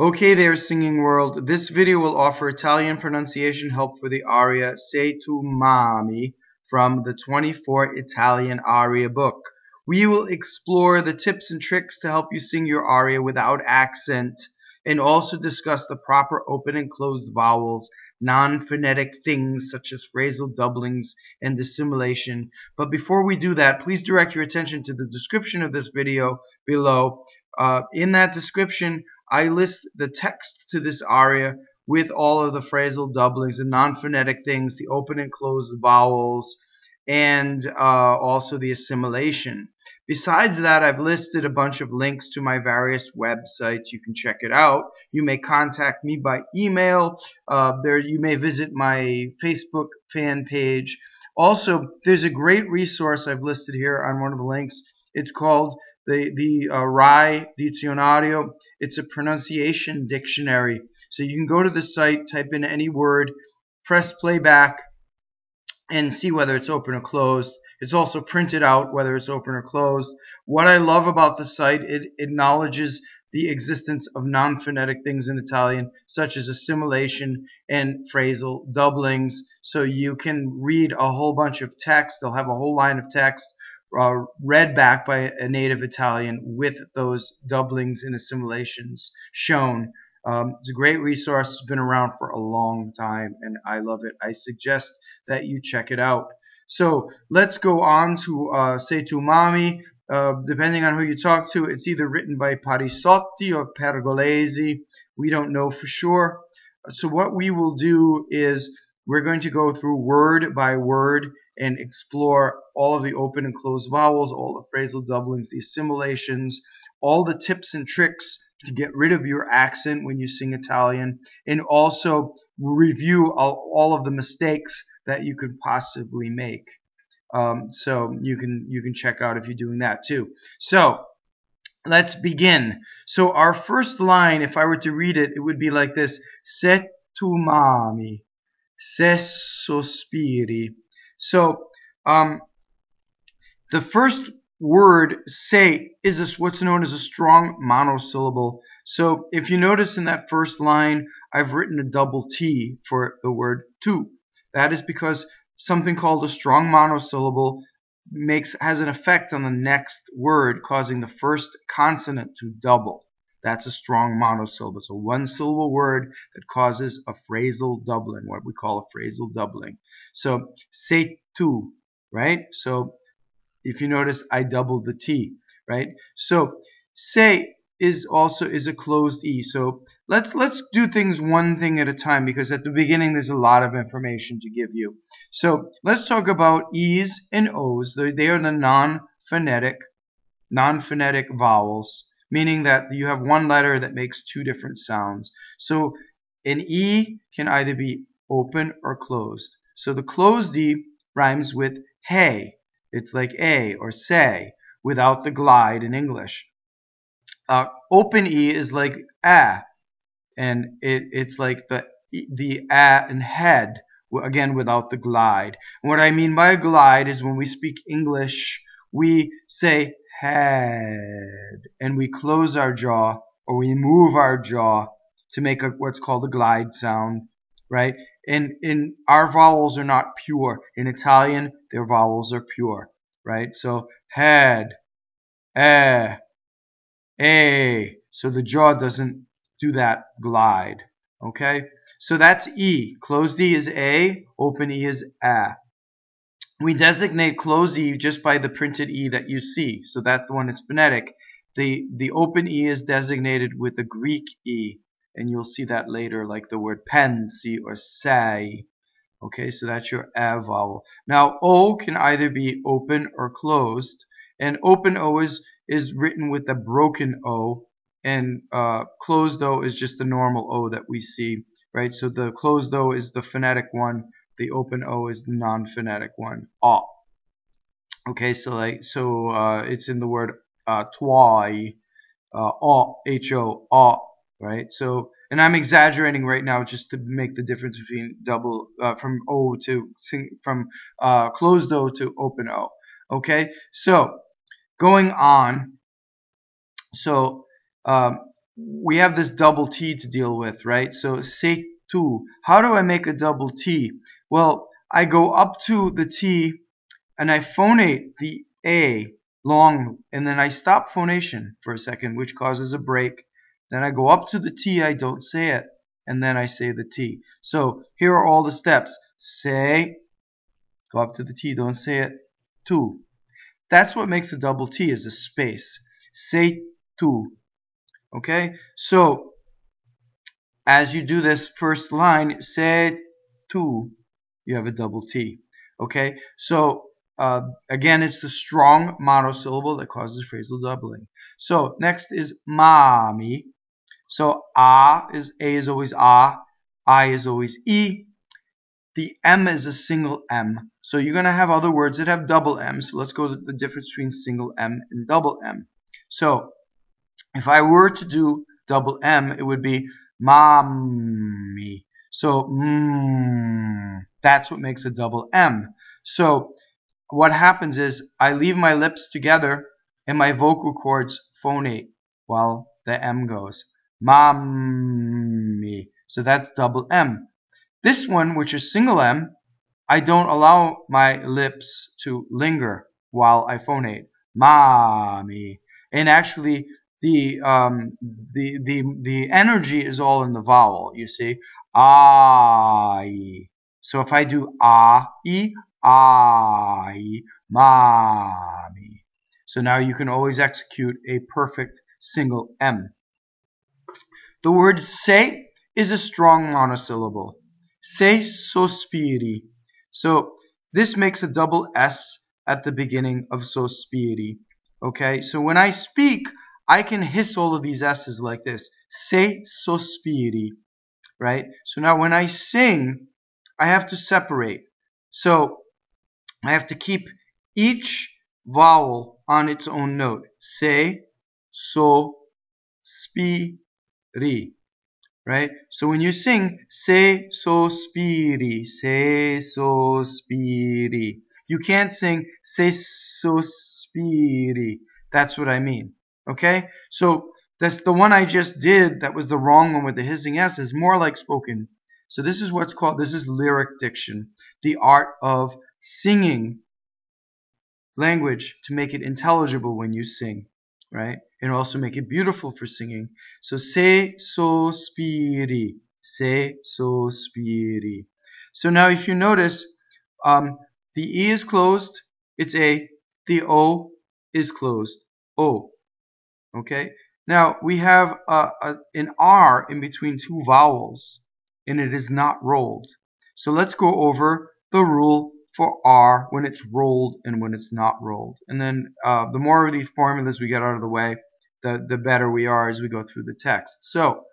Okay there, singing world. This video will offer Italian pronunciation help for the aria Sei tu mami from the 24 Italian aria book. We will explore the tips and tricks to help you sing your aria without accent, and also discuss the proper open and closed vowels, non-phonetic things such as phrasal doublings and assimilation. But before we do that, please direct your attention to the description of this video below. In that description, I list the text to this aria with all of the phrasal doublings and non-phonetic things, the open and closed vowels, and also the assimilation. Besides that, I've listed a bunch of links to my various websites. You can check it out. You may contact me by email. You may visit my Facebook fan page. Also, there's a great resource I've listed here on one of the links. It's called the RAI Dizionario. It's a pronunciation dictionary. So you can go to the site, type in any word, press playback, and see whether it's open or closed. It's also printed out whether it's open or closed. What I love about the site, it acknowledges the existence of non-phonetic things in Italian, such as assimilation and phrasal doublings. So you can read a whole bunch of text. They'll have a whole line of text read back by a native Italian with those doublings and assimilations shown. It's a great resource. It's been around for a long time, and I love it. I suggest that you check it out. So let's go on to Sei tu mami. Depending on who you talk to, it's either written by Parissotti or Pergolesi. We don't know for sure. So what we will do is we're going to go through word by word and explore all of the open and closed vowels, all the phrasal doublings, the assimilations, all the tips and tricks to get rid of your accent when you sing Italian, and also review all of the mistakes that you could possibly make. So you can check out if you're doing that too. So let's begin. So our first line, if I were to read it, it would be like this: Se tu mami, se ssospiri. So the first word, se, is what's known as a strong monosyllable. So if you notice in that first line, I've written a double T for the word tu. That is because something called a strong monosyllable has an effect on the next word, causing the first consonant to double. That's a strong monosyllable. It's a one-syllable word that causes a phrasal doubling, what we call a phrasal doubling. So, sei tu, right? So, if you notice, I doubled the T, right? So, sei is a closed E. So, let's do things one thing at a time, because at the beginning there's a lot of information to give you. So, let's talk about E's and O's. They are the non-phonetic vowels, meaning that you have one letter that makes two different sounds. So an E can either be open or closed. So the closed E rhymes with hey. It's like a or say without the glide in English. Open E is like a, and it's like the a and head, again without the glide. And what I mean by a glide is when we speak English, we say head, and we close our jaw, or we move our jaw to make what's called a glide sound, right? And our vowels are not pure. In Italian, their vowels are pure, right? So head, a. So the jaw doesn't do that glide, okay? So that's E. Closed E is A, open E is A. We designate closed E just by the printed E that you see. So that one is phonetic. The open E is designated with the Greek E, and you'll see that later, like the word pɛnsi or sei. Okay, so that's your A vowel. Now O can either be open or closed, and open O is written with the broken O, and closed O is just the normal O that we see, right? So the closed O is the phonetic one. The open O is the non-phonetic one, o. Okay, so it's in the word tuɔi, o, ho, o, right? So, and I'm exaggerating right now just to make the difference between from O to from closed O to open O. Okay, so going on, so we have this double T to deal with, right? So sei tu. How do I make a double T? Well, I go up to the T and I phonate the A long, and then I stop phonation for a second, which causes a break. Then I go up to the T, I don't say it, and then I say the T. So here are all the steps. Say, go up to the T, don't say it. Tu. That's what makes a double T, is a space. Sei tu. Okay? So as you do this first line, sei tu, you have a double T. Okay? So again, it's the strong monosyllable that causes phrasal doubling. So next is mami. So A is always A, I is always E. The M is a single M. So you're going to have other words that have double M. So let's go to the difference between single M and double M. So if I were to do double M, it would be mami. So that's what makes a double M. So what happens is I leave my lips together and my vocal cords phonate while the M goes. Mami. So that's double M. This one, which is single M, I don't allow my lips to linger while I phonate. Mami. And actually, the energy is all in the vowel, you see. I. So if I do I, mami. So now you can always execute a perfect single M. The word sei is a strong monosyllable. Sei ssospiri. So this makes a double S at the beginning of ssospiri. Okay, so when I speak, I can hiss all of these S's like this. Sei ssospiri. Right? So now when I sing, I have to separate. So I have to keep each vowel on its own note. Sei, so, spiri. Right? So when you sing, sei, so, spiri, sei, so, spiri. You can't sing, sei, so, spiri. That's what I mean. Okay? So that's the one I just did, that was the wrong one with the hissing S, is more like spoken. So this is what's called, this is lyric diction. The art of singing language to make it intelligible when you sing. Right? And also make it beautiful for singing. So sei, so, spiri. Sei, so, spiri. So now if you notice, the E is closed, it's A. The O is closed, O. Okay? Now we have an R in between two vowels, and it is not rolled. So let's go over the rule for R when it's rolled and when it's not rolled. And then the more of these formulas we get out of the way, the better we are as we go through the text. So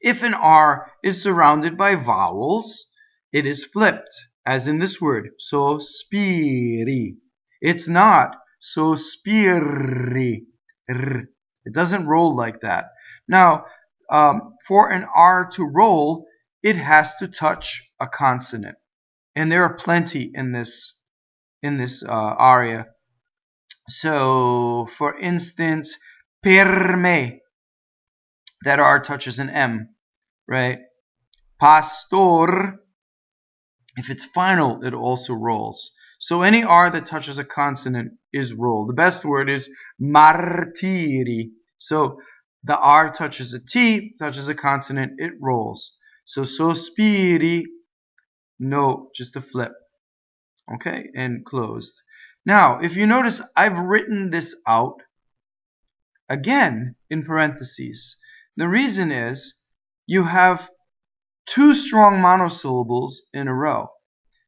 if an R is surrounded by vowels, it is flipped, as in this word, ssospiri. It's not ssospiri. It doesn't roll like that. Now, for an R to roll, it has to touch a consonant. And there are plenty in this aria. So, for instance, per me, that R touches an M, right? Pastor, if it's final, it also rolls. So any R that touches a consonant is rolled. The best word is martiri. So the R touches a T, touches a consonant, it rolls. So ssospiri, no, just a flip. Okay, and closed. Now, if you notice, I've written this out again in parentheses. The reason is you have two strong monosyllables in a row.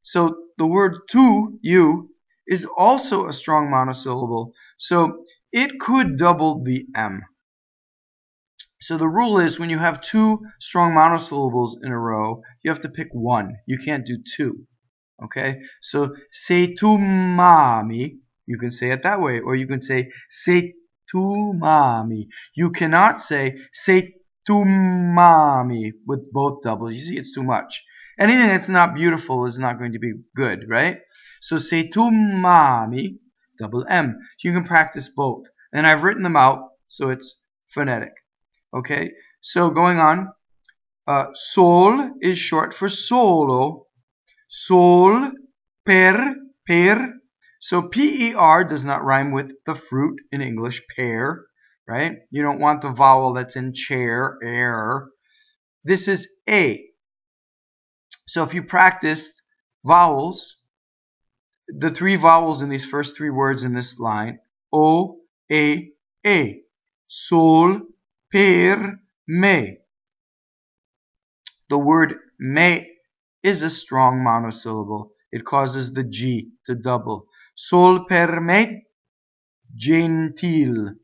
So the word tu, you, is also a strong monosyllable. So it could double the M. So the rule is when you have two strong monosyllables in a row, you have to pick one. You can't do two. Okay? So sei tu mami, you can say it that way, or you can say sei tu mami. You cannot say sei tu mami with both doubles. You see, it's too much. Anything that's not beautiful is not going to be good, right? So sei tu mami, double M. So you can practice both. And I've written them out so it's phonetic. Okay, so going on, sol is short for solo. Sol, per. So per does not rhyme with the fruit in English, pear, right? You don't want the vowel that's in chair, air. This is a. So if you practiced vowels, the three vowels in these first three words in this line, o, a, sol, per, me. The word me is a strong monosyllable. It causes the G to double. Sol, per, me, ggentil.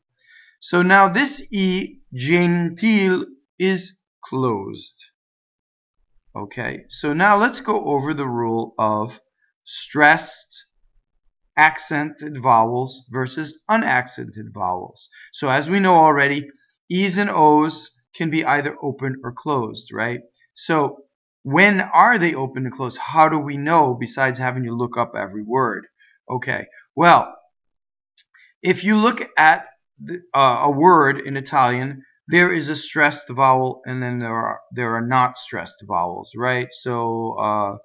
So now this E, ggentil, is closed. Okay, so now let's go over the rule of stressed accented vowels versus unaccented vowels. So as we know already, E's and O's can be either open or closed, right? So when are they open and closed? How do we know besides having to look up every word? Okay, well, if you look at a word in Italian, there is a stressed vowel and then there are not stressed vowels, right? So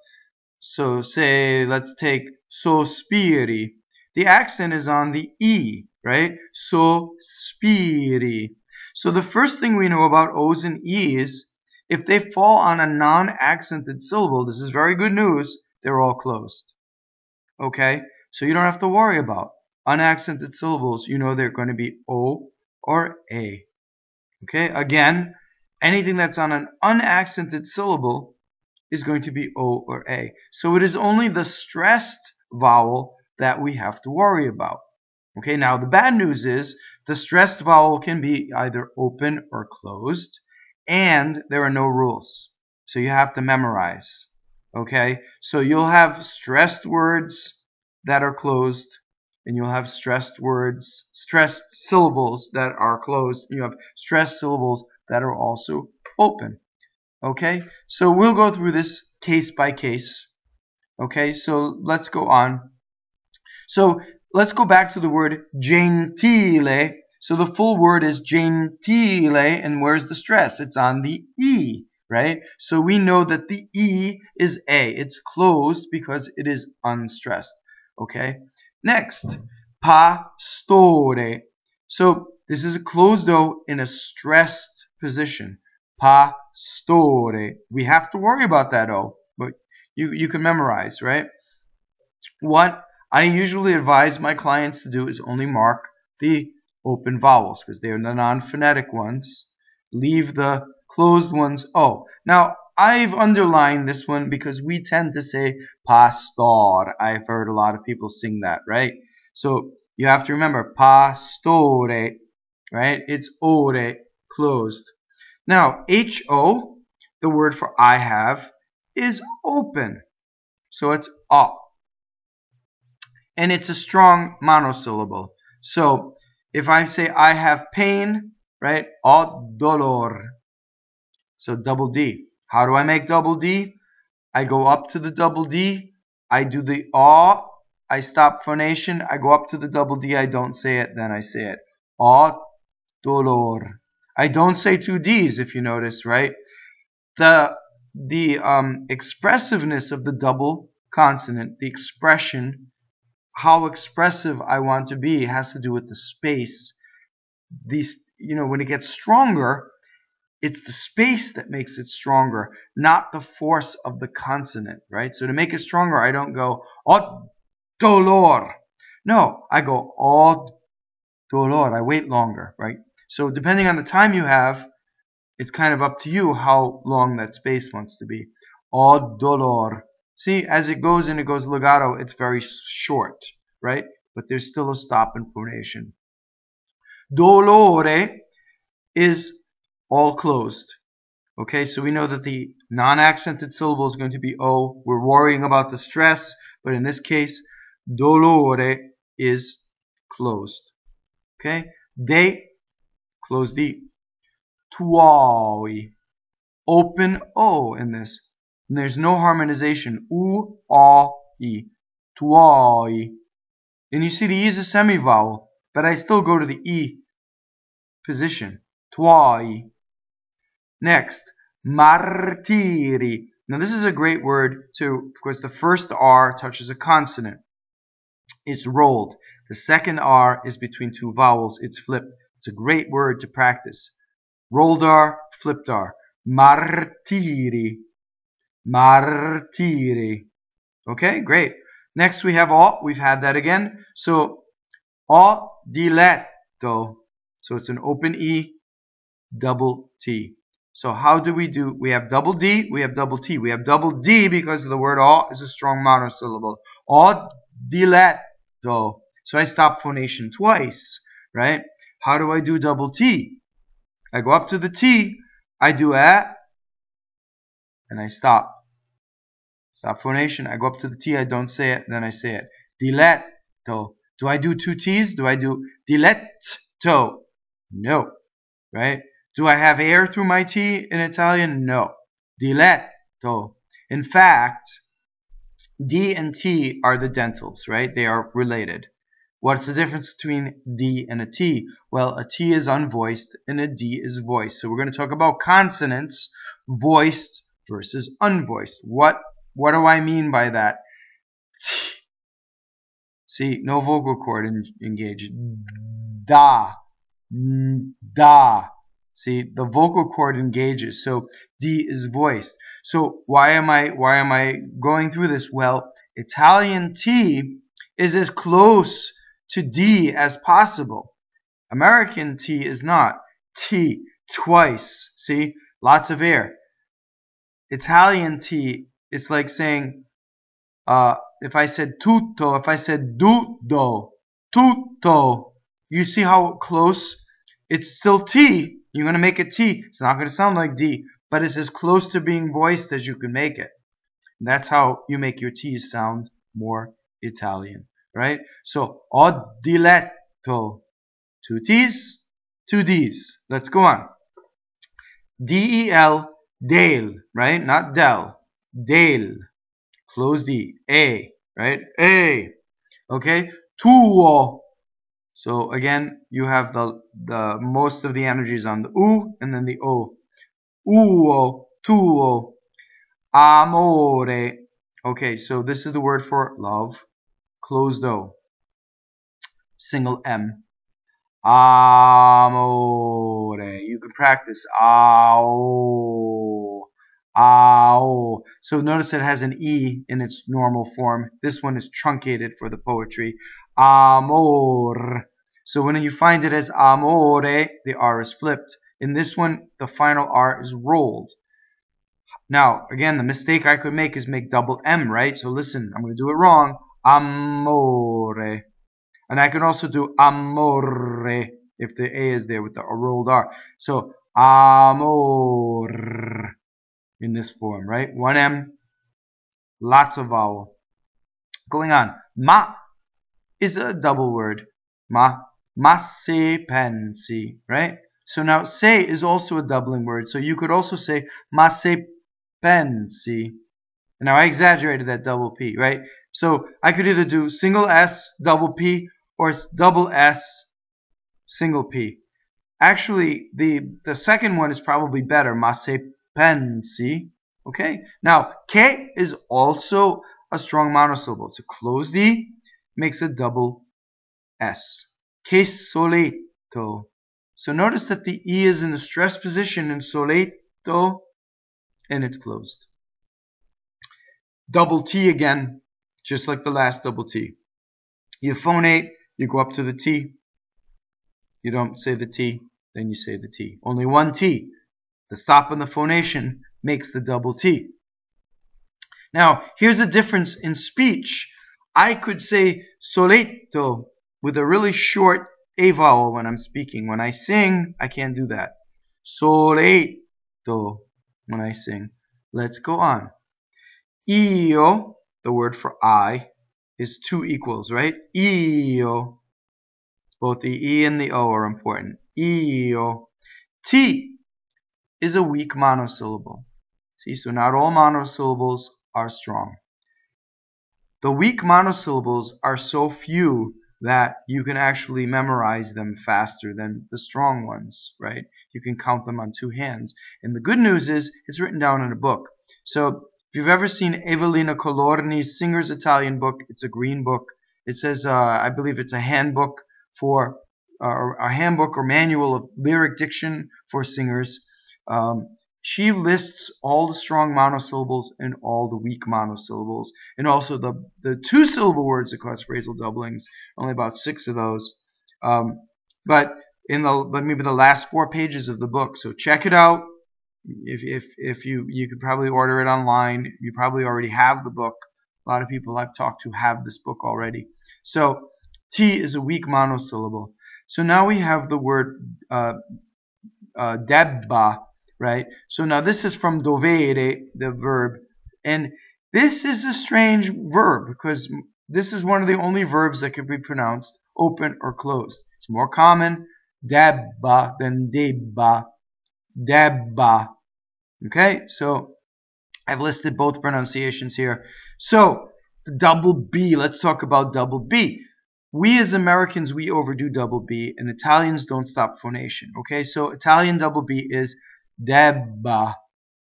say let's take ssospiri. The accent is on the E, right? Ssospiri. So the first thing we know about O's and E's, if they fall on a non-accented syllable, this is very good news, they're all closed. Okay? So you don't have to worry about unaccented syllables. You know they're going to be O or A. Okay? Again, anything that's on an unaccented syllable is going to be O or A. So it is only the stressed vowel that we have to worry about. Okay, now the bad news is the stressed vowel can be either open or closed, and there are no rules. So you have to memorize. Okay, so you'll have stressed words that are closed, and you'll have stressed syllables that are closed. You have stressed syllables that are also open. Okay, so we'll go through this case by case. Okay, so let's go on. So let's go back to the word gentile. So the full word is gentile, and where's the stress? It's on the E, right? So we know that the E is A. It's closed because it is unstressed. Okay, next, pastore. So this is a closed O in a stressed position. Pastore. We have to worry about that O, but you can memorize, right? What I usually advise my clients to do is only mark the open vowels because they are the non-phonetic ones. Leave the closed ones O. Now, I've underlined this one because we tend to say pastor. I've heard a lot of people sing that, right? So you have to remember pastore, right? It's ore, closed. Now, HO, the word for I have, is open. So it's A. And it's a strong monosyllable. So if I say I have pain, right? Ddolor. So double D. How do I make double D? I go up to the double D. I do the A. I stop phonation. I go up to the double D. I don't say it. Then I say it. Ddolor. I don't say two D's if you notice, right? The expressiveness of the double consonant, the expression, how expressive I want to be, has to do with the space. When it gets stronger, it's the space that makes it stronger, not the force of the consonant, right? So to make it stronger, I don't go ddolor. No, I go ddolor. I wait longer, right? So depending on the time you have, it's kind of up to you how long that space wants to be. Ddolor. See, as it goes and it goes legato, it's very short, right? But there's still a stop in phonation. Dolore is all closed. Okay, so we know that the non-accented syllable is going to be O. We're worrying about the stress, but in this case, dolore is closed. Okay, de, close D. Tuɔi, open O in this. And there's no harmonization. U-O-I. Tuɔi. And you see the E is a semivowel, but I still go to the E position. Tuɔi. Next, martiri. Now this is a great word too, because the first R touches a consonant. It's rolled. The second R is between two vowels. It's flipped. It's a great word to practice. Rolled R, flipped R. Martiri. Martiri. Okay, great. Next we have O. We've had that again. So, ddilɛtto. So it's an open E, double T. So how do? We have double D, we have double T. We have double D because the word O is a strong monosyllable. Ddilɛtto. So I stop phonation twice, right? How do I do double T? I go up to the T, I do and I stop. Stop phonation. I go up to the T, I don't say it, then I say it. Ddilɛtto. Do I do two T's? Do I do ddilɛtto? No. Right? Do I have air through my T in Italian? No. Ddilɛtto. In fact, D and T are the dentals, right? They are related. What's the difference between D and a T? Well, a T is unvoiced and a D is voiced. So we're going to talk about consonants, voiced versus unvoiced. What do I mean by that? See, no vocal cord engaged. Da. Da. See, the vocal cord engages, so D is voiced. So why am I going through this? Well, Italian T is as close to D as possible. American T is not. T twice. See, lots of air. Italian T, it's like saying, if I said tutto, if I said tutto, tutto, you see how close? It's still T. You're going to make it T. It's not going to sound like D, but it's as close to being voiced as you can make it. And that's how you make your T's sound more Italian, right? So, ddilɛtto. Two T's, two D's. Let's go on. D-E-L, del, right? Not del. Del. Close D. A, right? A. Okay? Tuo. So again, you have the most of the energies on the U and then the O. Uo, tuo, amore. Okay, so this is the word for love. Closed O. Single M. Amore. You can practice. Ao. Ao. So notice it has an E in its normal form. This one is truncated for the poetry. Amor. So when you find it as amore, the R is flipped. In this one, the final R is rolled. Now, again, the mistake I could make is make double M, right? So listen, I'm going to do it wrong. Amore. And I can also do amore if the A is there with the rolled R. So, amor in this form, right? One M, lots of vowel. Going on. Ma is a double word. Ma se pɛnsi, right? So now se is also a doubling word. So you could also say ma se pɛnsi. Now I exaggerated that double P, right? So I could either do single S, double P, or double S, single P. Actually, the second one is probably better. Ma se pɛnsi. Okay? Now, K is also a strong monosyllable. It's a closed E, makes a double S. Che soletto. So notice that the E is in the stress position in soletto, and it's closed. Double T again, just like the last double T. You phonate, you go up to the T. You don't say the T, then you say the T. Only one T. The stop in the phonation makes the double T. Now, here's a difference in speech. I could say soletto with a really short A vowel when I'm speaking. When I sing, I can't do that. Soletto when I sing. Let's go on. Io, the word for I, is two equals, right? Io. Both the E and the O are important. Io. T is a weak monosyllable. See, so not all monosyllables are strong. The weak monosyllables are so few that you can actually memorize them faster than the strong ones, right? You can count them on 2 hands. And the good news is it's written down in a book. So if you've ever seen Evelina Colorni's Singer's Italian book, it's a green book. It says, I believe it's a handbook for a handbook or manual of lyric diction for singers. She lists all the strong monosyllables and all the weak monosyllables, and also the 2-syllable words that cause phrasal doublings. Only about 6 of those, but maybe the last 4 pages of the book. So check it out. If you could probably order it online. You probably already have the book. A lot of people I've talked to have this book already. So T is a weak monosyllable. So now we have the word debba. Right? So now this is from dovere, the verb, and this is a strange verb because this is one of the only verbs that can be pronounced open or closed. It's more common debba than debba. Debba. Okay, so I've listed both pronunciations here. So double B, let's talk about double B. We as Americans, we overdo double B, and Italians don't stop phonation. Okay, so Italian double B is debba,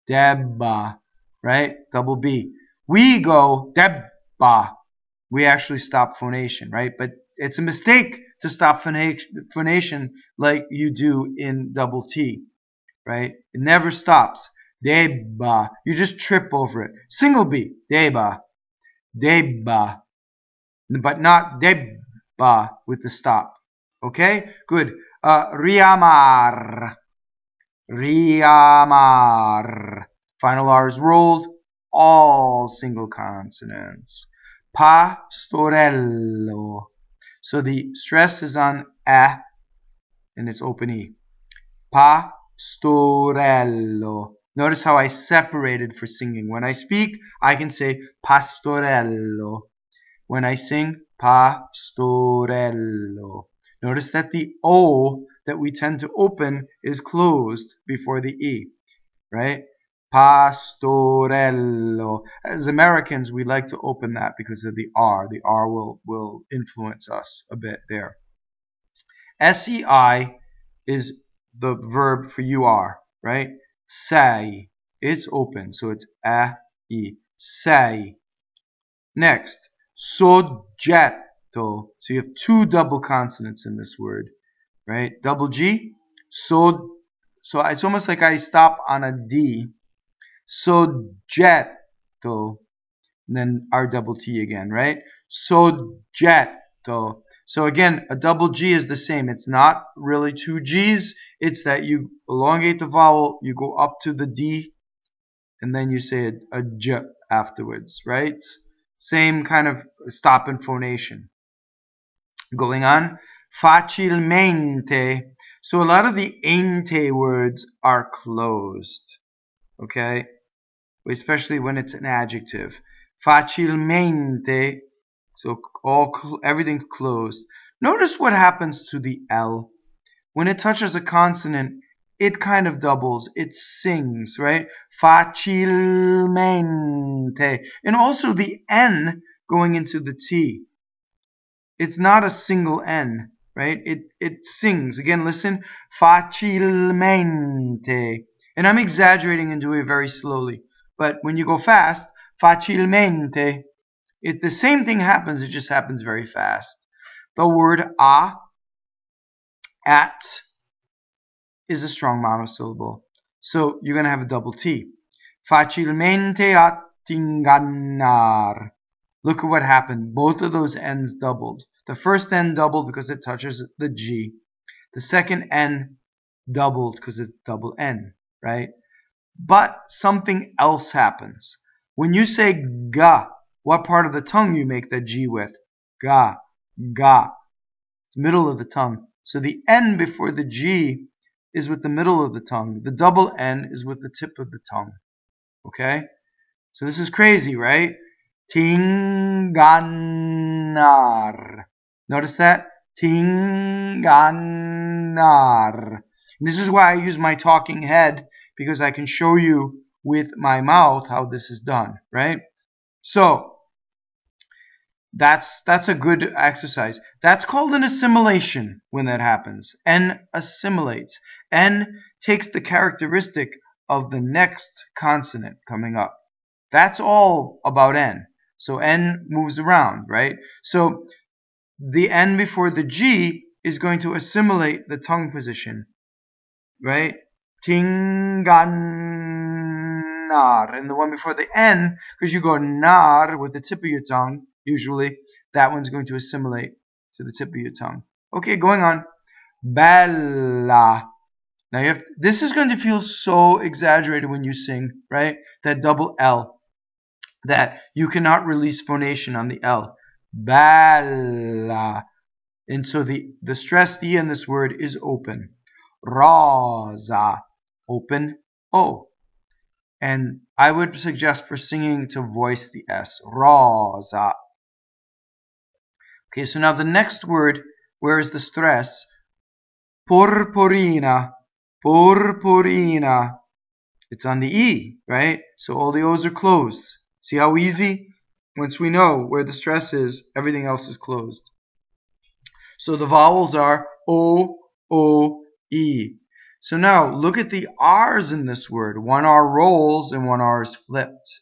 debba, right? Double B. We go debba. We actually stop phonation, right? But it's a mistake to stop phonation like you do in double T, right? It never stops. Debba. You just trip over it. Single B. Debba. Debba. But not debba with the stop. Okay? Good. Riamar. Riamar. Final R is rolled. All single consonants. Pastorɛllo. So the stress is on A and it's open E. Pastorɛllo. Notice how I separated for singing. When I speak, I can say Pastorɛllo. When I sing, Pastorɛllo. Notice that the O that we tend to open is closed before the E, right? Pastorɛllo. As Americans, we like to open that because of the R. The R will influence us a bit there. SEI is the verb for you are, right? Sei. It's open, so it's A-E. Sei. Next, soggɛtto. So you have 2 double consonants in this word, right? Double G. So it's almost like I stop on a D. Soggɛtto. And then our double T again, right? Soggɛtto. So again, a double G is the same. It's not really 2 G's. It's that you elongate the vowel, you go up to the D, and then you say a J afterwards, right? Same kind of stop and phonation. Going on. Facilmente. So a lot of the ente words are closed. Okay? Especially when it's an adjective. Facilmente. So everything's closed. Notice what happens to the L. When it touches a consonant, it kind of doubles. It sings, right? Facilmente. And also the N going into the T. It's not a single N, right? It sings. Again, listen. Facilmente. And I'm exaggerating and doing it very slowly. But when you go fast, facilmente, the same thing happens. It just happens very fast. The word a, at, is a strong monosyllable. So you're going to have a double T. Facilmente tt'ingannar. Look at what happened. Both of those N's doubled. The first N doubled because it touches the G. The second N doubled because it's double N, right? But something else happens. When you say ga, what part of the tongue you make the G with? Ga, ga. It's middle of the tongue. So the N before the G is with the middle of the tongue. The double N is with the tip of the tongue. Okay? So this is crazy, right? Tt'ingannar. Notice that? Tt'ingannar. And this is why I use my talking head, because I can show you with my mouth how this is done, right? So, That's a good exercise. That's called an assimilation when that happens. N assimilates. N takes the characteristic of the next consonant coming up. That's all about N. So N moves around, right? So the N before the G is going to assimilate the tongue position, right? Tt'ingannar. And the one before the N, because you go nar with the tip of your tongue, usually, that one's going to assimilate to the tip of your tongue. Okay, going on. Bɛlla. Now this is going to feel so exaggerated when you sing, right? That double L, that you cannot release phonation on the L. Bɛlla. And so the stressed E in this word is open. Rɔsa. Open O. And I would suggest for singing to voice the S. Rɔsa. Okay, so now the next word, where is the stress? Porporina. Porporina. It's on the E, right? So all the O's are closed. See how easy? Once we know where the stress is, everything else is closed. So the vowels are O, O, E. So now look at the R's in this word. One R rolls and one R is flipped.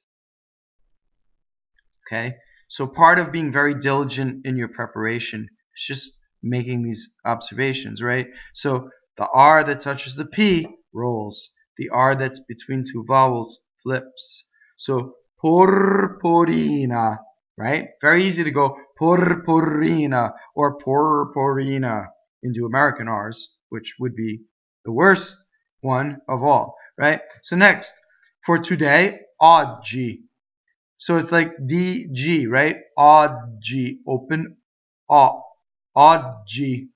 Okay? So part of being very diligent in your preparation is just making these observations, right? So the R that touches the P rolls. The R that's between two vowels flips. So porporina, right? Very easy to go porporina or porporina into American R's, which would be the worst one of all, right? So next, for today, Ɔggi. So it's like DG, right? Ɔggi, open O. Ɔggi.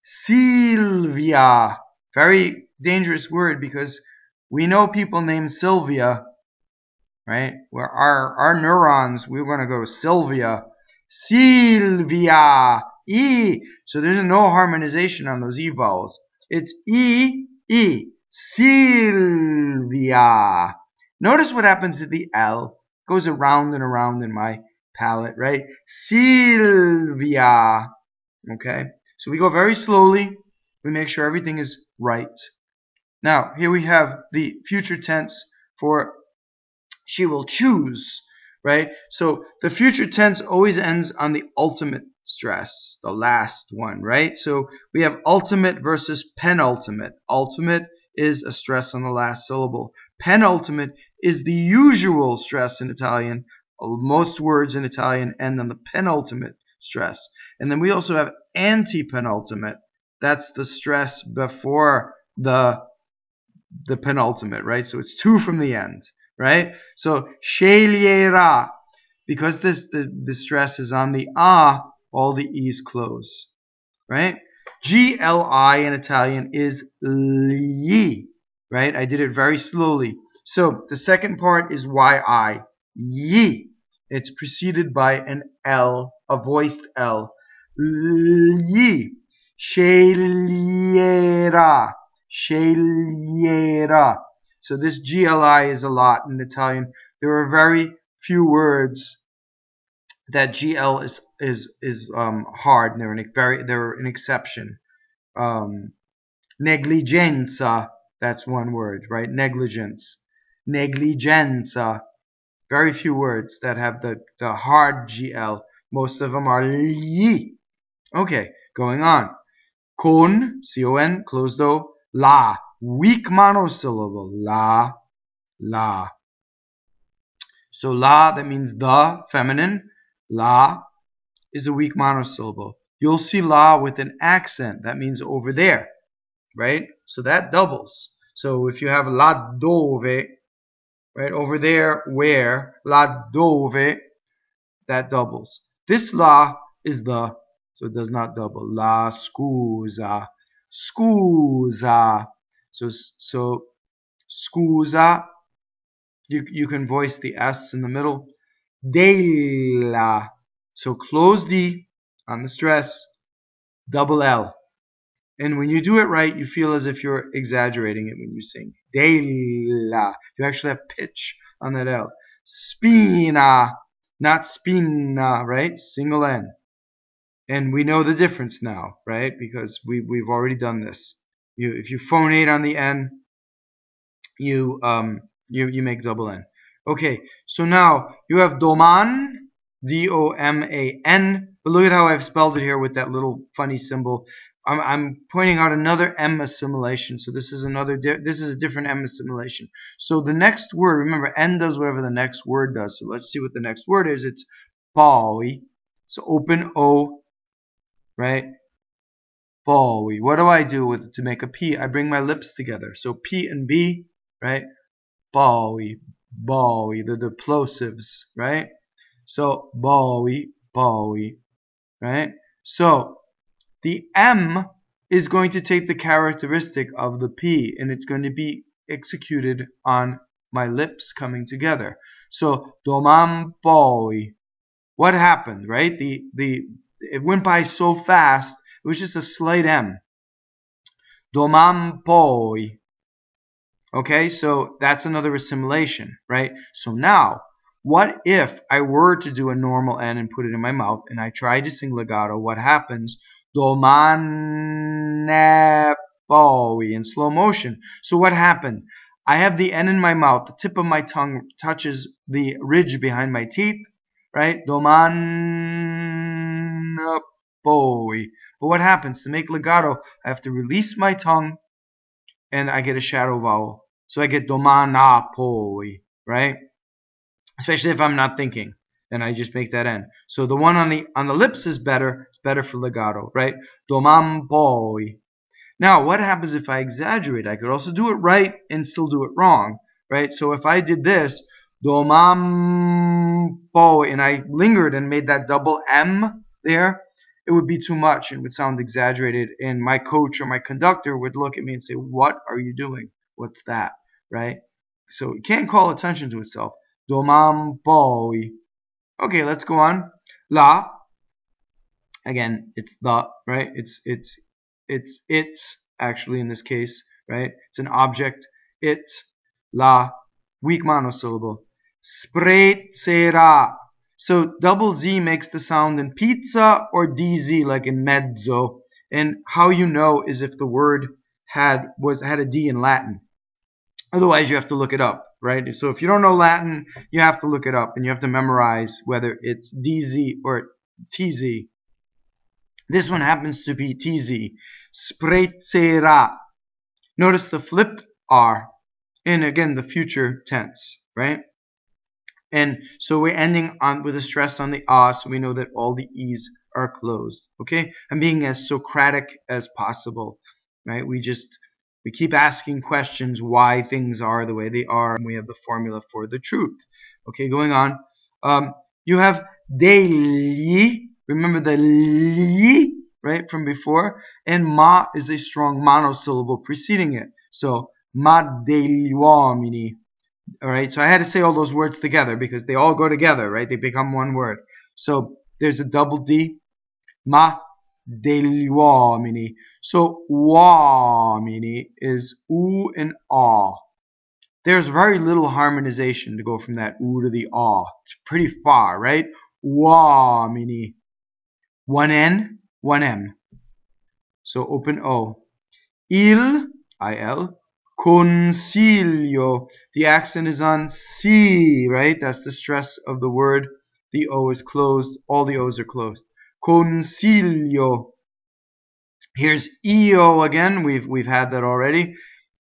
Silvia. Very dangerous word because we know people named Silvia, right? Where our neurons, we're going to go Silvia. Silvia. E. So there's no harmonization on those E vowels. It's E, E. Silvia. Notice what happens to the L. It goes around and around in my palate, right? Silvia. Okay? So we go very slowly. We make sure everything is right. Now, here we have the future tense for she will choose, right? So the future tense always ends on the ultimate stress, the last one, right? So we have ultimate versus penultimate. Ultimate is a stress on the last syllable. Penultimate is the usual stress in Italian. Most words in Italian end on the penultimate stress. And then we also have anti-penultimate. That's the stress before the penultimate, right? So it's two from the end, right? So sceglierà, because the stress is on the A, all the E's close, right? GLI in Italian is gli, right? I did it very slowly. So the second part is YI, yi. It's preceded by an L, a voiced L. Gli, sceglierà, sceglierà. So this GLI is a lot in Italian. There are very few words that GL is hard. They're an exception. Negligenza, that's one word, right? Negligence. Negligenza. Very few words that have the hard GL. Most of them are li. Okay, going on. Con, C-O-N, closed O, la. Weak monosyllable. La, la. So la, that means the, feminine. La is a weak monosyllable. You'll see la with an accent. That means over there, right? So that doubles. So if you have la dove, right, over there, where, la dove, that doubles. This la is the, so it does not double. La scusa, scusa. So scusa, you can voice the S in the middle. Della. So close D on the stress, double L. And when you do it right, you feel as if you're exaggerating it when you sing. Della. You actually have pitch on that L. Spina. not spina, right? Single N. And we know the difference now, right? Because we've already done this. If you phonate on the N, you make double N. Okay, so now you have Domaň, D-O-M-A-N, but look at how I've spelled it here with that little funny symbol. I'm pointing out another M assimilation. So this is a different M assimilation. So the next word, remember, N does whatever the next word does. So let's see what the next word is. It's poi. So open O, right? Poi. What do I do with it to make a P? I bring my lips together. So P and B, right? Poi, poi, the plosives, right? So poi, poi, right? So the M is going to take the characteristic of the P, and it's going to be executed on my lips coming together. So Domaň poi. What happened, right? It went by so fast. It was just a slight M. Domaň poi. Okay, so that's another assimilation, right? So now, what if I were to do a normal N and put it in my mouth, and I tried to sing legato? What happens? Domaň poi in slow motion. So what happened? I have the N in my mouth. The tip of my tongue touches the ridge behind my teeth, right? Domaň poi. But what happens? To make legato, I have to release my tongue, and I get a shadow vowel. So I get Domaň poi, right? Especially if I'm not thinking, then I just make that N. So the one on the lips is better. It's better for legato, right? Domaň poi. Now, what happens if I exaggerate? I could also do it right and still do it wrong, right? So if I did this, Domaň poi, and I lingered and made that double M there, it would be too much and would sound exaggerated, and my coach or my conductor would look at me and say, "What are you doing? What's that?" Right? So it can't call attention to itself. Domaň poi. Okay, let's go on. La. Again, it's the, right? It's it actually in this case, right? It's an object. It. La. Weak monosyllable. Sprezzerà. So double Z makes the sound in pizza, or DZ like in mezzo. And how you know is if the word had a D in Latin. Otherwise, you have to look it up, right? So if you don't know Latin, you have to look it up, and you have to memorize whether it's DZ or TZ. This one happens to be TZ. Sprezzerà. Notice the flipped R, and again the future tense, right? And so we're ending on with a stress on the ah, so we know that all the e's are closed. Okay, I'm being as Socratic as possible, right? We keep asking questions why things are the way they are, and we have the formula for the truth. Okay, going on. You have degli. Remember the li, right, from before, and ma is a strong monosyllable preceding it. So ma degli uɔmini. All right, so I had to say all those words together because they all go together, right? They become one word. So there's a double D, ma degli uɔmini. So uɔmini is U and A. There's very little harmonization to go from that U to the A. It's pretty far, right? Uɔmini. One N, one M. So open O. Il, I-L. Consiglio. The accent is on C, right? That's the stress of the word. The O is closed. All the O's are closed. Consiglio. Here's io again. We've had that already.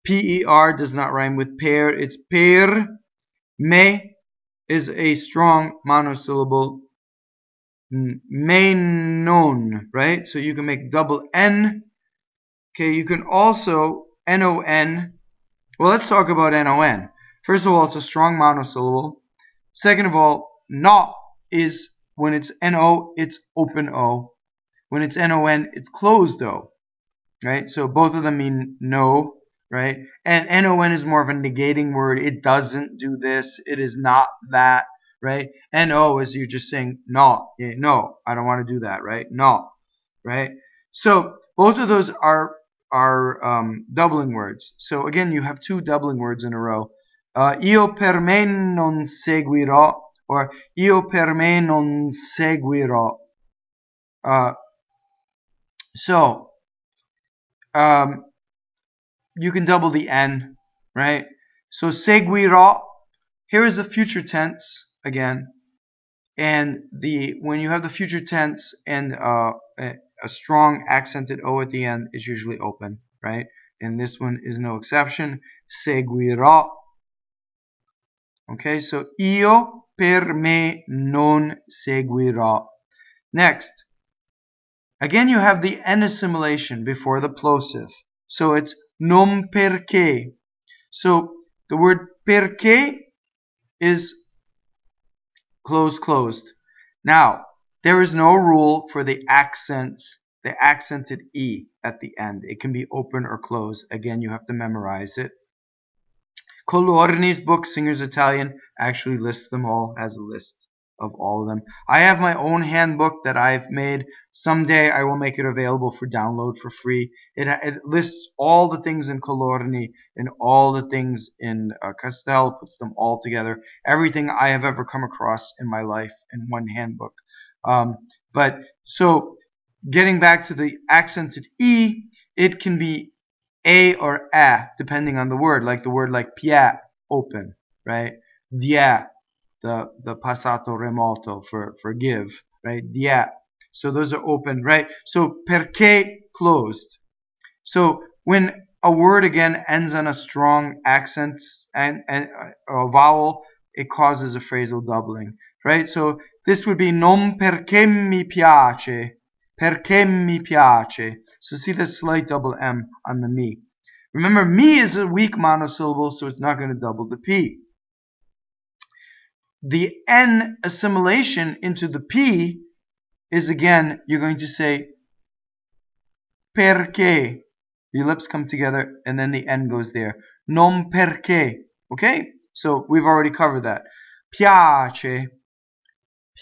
P-E-R does not rhyme with per. It's per. Me is a strong monosyllable. Me non, right? So you can make double N. Okay, you can also N-O-N. Well, let's talk about N-O-N. First of all, it's a strong monosyllable. Second of all, no is, when it's N-O, it's open O. When it's N-O-N, it's closed O. Right? So both of them mean no, right? And N-O-N is more of a negating word. It doesn't do this. It is not that, right? N-O is you're just saying no. No, I don't want to do that, right? No, right? So both of those are doubling words. So again, you have two doubling words in a row. Io per me non seguirò, or io per me non seguirò. So you can double the N, right? So seguirò, here is the future tense again. And when you have the future tense and a strong accented O at the end, is usually open, right? And this one is no exception. Seguirò. Okay, so io per me non seguirò. Next, again you have the N assimilation before the plosive. So it's non perché. So the word perché is closed. Now, there is no rule for the accented E at the end. It can be open or closed. Again, you have to memorize it. Colorni's book, Singer's Italian, actually lists them all, has a list of all of them. I have my own handbook that I've made. Someday I will make it available for download for free. It lists all the things in Colorni and all the things in Castel, puts them all together. Everything I have ever come across in my life in one handbook. But so getting back to the accented E, it can be A or A depending on the word, like the word like pia, open, right? Dia, the passato remoto for give, right? Dia. So those are open, right? So perché, closed. So when a word again ends on a strong accent and a vowel, it causes a phrasal doubling, right? So this would be non perché mi piace, perché mi piace. So see the slight double M on the mi. Remember, mi is a weak monosyllable, so it's not going to double the P. The N assimilation into the P is, again, you're going to say perché. Your lips come together, and then the N goes there. Non perché. Okay? So we've already covered that. Piace.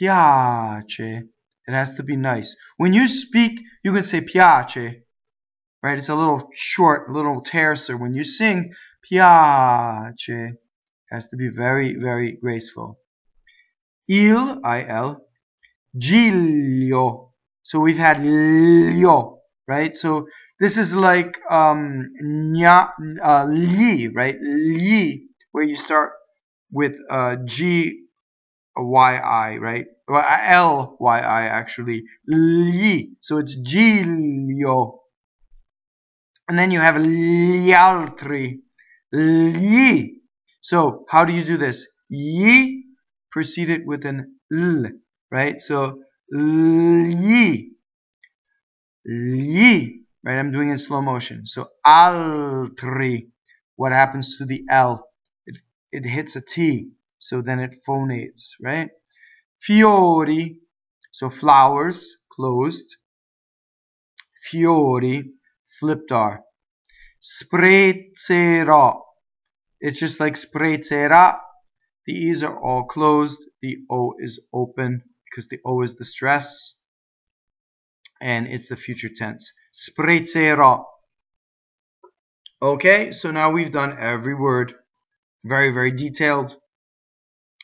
Piace. It has to be nice. When you speak, you can say piace. Right? It's a little short, a little terser. When you sing, piace, it has to be very, very graceful. Il, I-L, giglio. So we've had lio, right? So this is like li, right? Li, where you start with G-Y-I, right? Well, L-Y-I actually. Li. So it's giglio. And then you have gli altri, gli. So how do you do this? Yi preceded with an l, right? So gli, gli, right? I'm doing it in slow motion. So altri. What happens to the L? It hits a T, so then it phonates, right? Fiori, so flowers, closed. Fiori, flipped R. Sprezzerà. It's just like sprezzerà. The E's are all closed. The O is open because the O is the stress. And it's the future tense. Sprezzerà. Okay, so now we've done every word. Very, very detailed.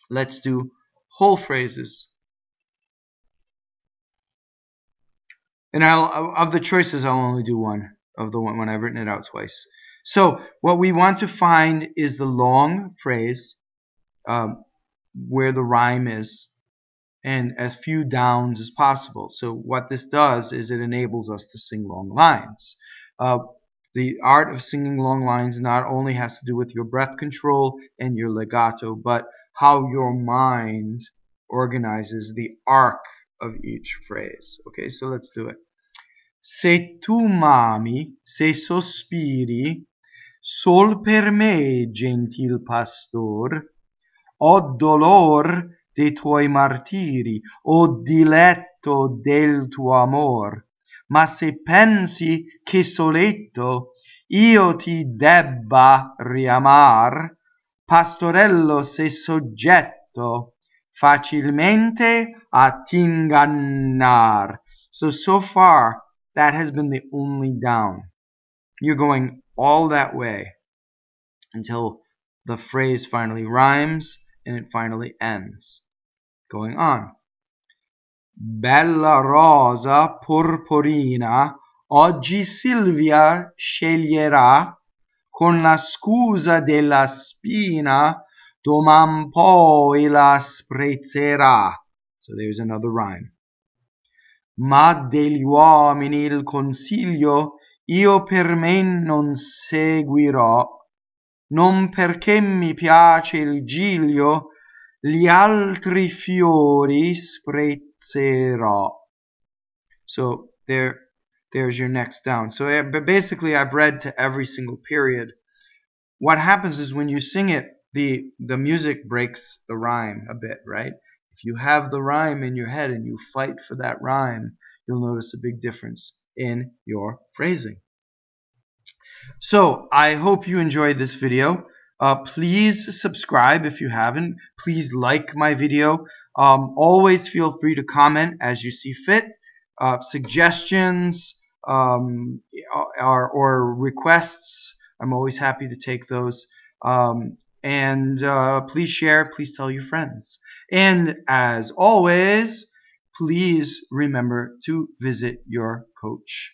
Let's do whole phrases. And of the choices, I'll only do one. Of the one when I've written it out twice. So what we want to find is the long phrase where the rhyme is and as few downs as possible. So what this does is it enables us to sing long lines. The art of singing long lines not only has to do with your breath control and your legato, but how your mind organizes the arc of each phrase. Okay, so let's do it. Se tu m'ami, se sospiri, sol per me, gentil pastor, o dolor dei tuoi martiri, o diletto del tuo amor. Ma se pensi che ssoletto io ti debba riamar, Pastorɛllo se soggɛtto, facilmente a tt'ingannar. So far, that has been the only down. You're going all that way until the phrase finally rhymes and it finally ends. Going on. Bella rosa porporina, Ɔggi Silvia sceglierà, con la scusa della spina, Domaň poi la sprezzerà. So there's another rhyme. Ma degli uɔmini il consiglio io per me non seguirò, non perché mi piace il giglio, gli altri fiori sprezzerò. So there's your next down. So but basically I've read to every single period. What happens is when you sing it, the music breaks the rhyme a bit, right? If you have the rhyme in your head and you fight for that rhyme, you'll notice a big difference in your phrasing. So I hope you enjoyed this video. Please subscribe if you haven't. Please like my video. Always feel free to comment as you see fit. Suggestions or requests, I'm always happy to take those. Please share, please tell your friends. And as always, please remember to visit your coach.